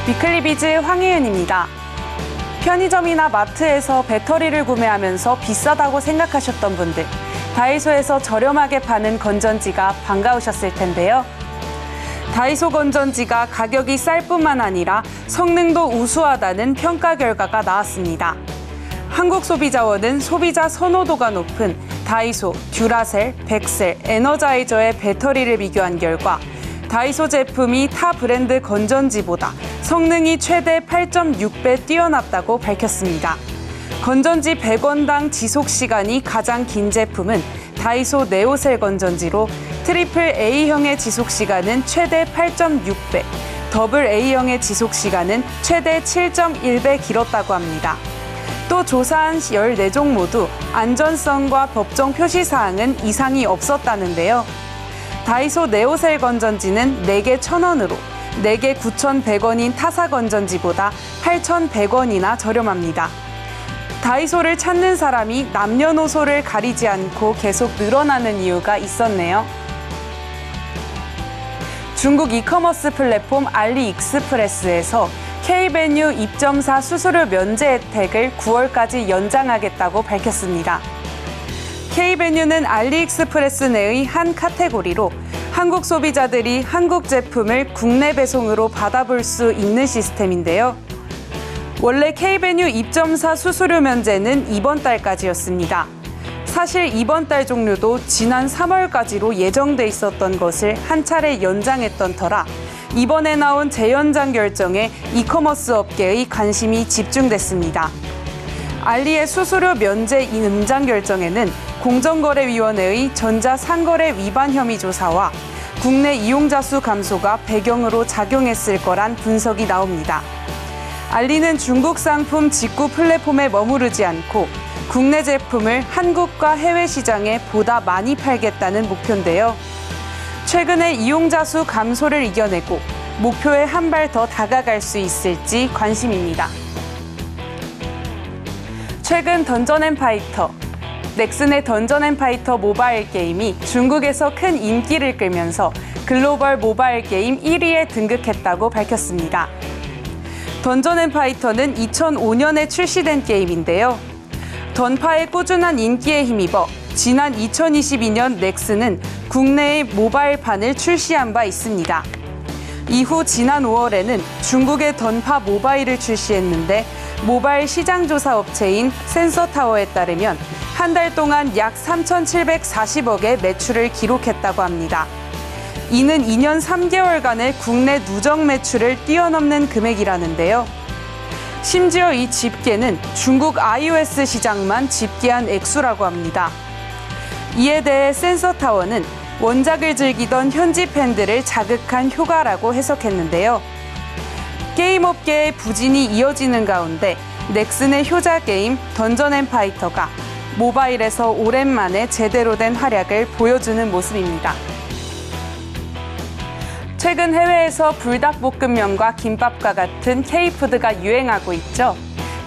위클리비즈 황혜은입니다. 편의점이나 마트에서 배터리를 구매하면서 비싸다고 생각하셨던 분들, 다이소에서 저렴하게 파는 건전지가 반가우셨을 텐데요. 다이소 건전지가 가격이 쌀 뿐만 아니라 성능도 우수하다는 평가 결과가 나왔습니다. 한국소비자원은 소비자 선호도가 높은 다이소, 듀라셀, 벡셀, 에너자이저의 배터리를 비교한 결과 다이소 제품이 타 브랜드 건전지보다 성능이 최대 8.6배 뛰어났다고 밝혔습니다. 건전지 100원당 지속시간이 가장 긴 제품은 다이소 네오셀 건전지로 트리플 A형의 지속시간은 최대 8.6배, 더블 A형의 지속시간은 최대 7.1배 길었다고 합니다. 또 조사한 14종 모두 안전성과 법정 표시사항은 이상이 없었다는데요. 다이소 네오셀 건전지는 4개 1,000원으로 4개 9,100원인 타사 건전지보다 8,100원이나 저렴합니다. 다이소를 찾는 사람이 남녀노소를 가리지 않고 계속 늘어나는 이유가 있었네요. 중국 이커머스 플랫폼 알리익스프레스에서 K베뉴 입점사 수수료 면제 혜택을 9월까지 연장하겠다고 밝혔습니다. K베뉴는 알리익스프레스 내의 한 카테고리로 한국 소비자들이 한국 제품을 국내 배송으로 받아볼 수 있는 시스템인데요. 원래 K베뉴 입점사 수수료 면제는 이번 달까지였습니다. 사실 이번 달 종료도 지난 3월까지로 예정돼 있었던 것을 한 차례 연장했던 터라 이번에 나온 재연장 결정에 이커머스 업계의 관심이 집중됐습니다. 알리의 수수료 면제 연장 결정에는 공정거래위원회의 전자상거래 위반 혐의 조사와 국내 이용자 수 감소가 배경으로 작용했을 거란 분석이 나옵니다. 알리는 중국 상품 직구 플랫폼에 머무르지 않고 국내 제품을 한국과 해외 시장에 보다 많이 팔겠다는 목표인데요. 최근에 이용자 수 감소를 이겨내고 목표에 한 발 더 다가갈 수 있을지 관심입니다. 최근 던전앤파이터, 넥슨의 던전앤파이터 모바일 게임이 중국에서 큰 인기를 끌면서 글로벌 모바일 게임 1위에 등극했다고 밝혔습니다. 던전앤파이터는 2005년에 출시된 게임인데요. 던파의 꾸준한 인기에 힘입어 지난 2022년 넥슨은 국내의 모바일판을 출시한 바 있습니다. 이후 지난 5월에는 중국의 던파 모바일을 출시했는데 모바일 시장조사 업체인 센서타워에 따르면 한 달 동안 약 3,740억의 매출을 기록했다고 합니다. 이는 2년 3개월간의 국내 누적 매출을 뛰어넘는 금액이라는데요. 심지어 이 집계는 중국 iOS 시장만 집계한 액수라고 합니다. 이에 대해 센서타워는 원작을 즐기던 현지 팬들을 자극한 효과라고 해석했는데요. 게임 업계의 부진이 이어지는 가운데 넥슨의 효자 게임 던전앤파이터가 모바일에서 오랜만에 제대로 된 활약을 보여주는 모습입니다. 최근 해외에서 불닭볶음면과 김밥과 같은 K푸드가 유행하고 있죠.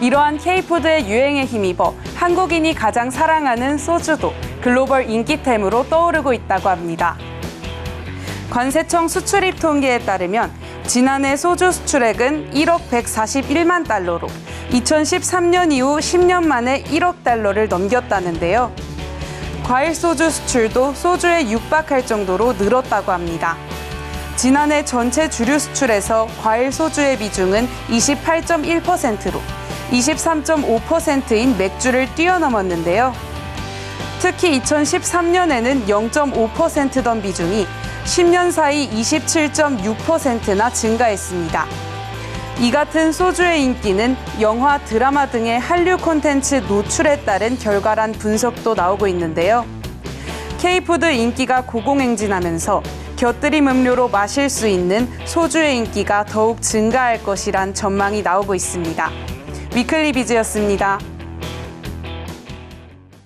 이러한 K푸드의 유행에 힘입어 한국인이 가장 사랑하는 소주도 글로벌 인기템으로 떠오르고 있다고 합니다. 관세청 수출입 통계에 따르면 지난해 소주 수출액은 1억 141만 달러로 2013년 이후 10년 만에 1억 달러를 넘겼다는데요. 과일 소주 수출도 소주에 육박할 정도로 늘었다고 합니다. 지난해 전체 주류 수출에서 과일 소주의 비중은 28.1%로 23.5%인 맥주를 뛰어넘었는데요. 특히 2013년에는 0.5%던 비중이 10년 사이 27.6%나 증가했습니다. 이 같은 소주의 인기는 영화, 드라마 등의 한류 콘텐츠 노출에 따른 결과란 분석도 나오고 있는데요. K푸드 인기가 고공행진하면서 곁들임 음료로 마실 수 있는 소주의 인기가 더욱 증가할 것이란 전망이 나오고 있습니다. 위클리비즈였습니다.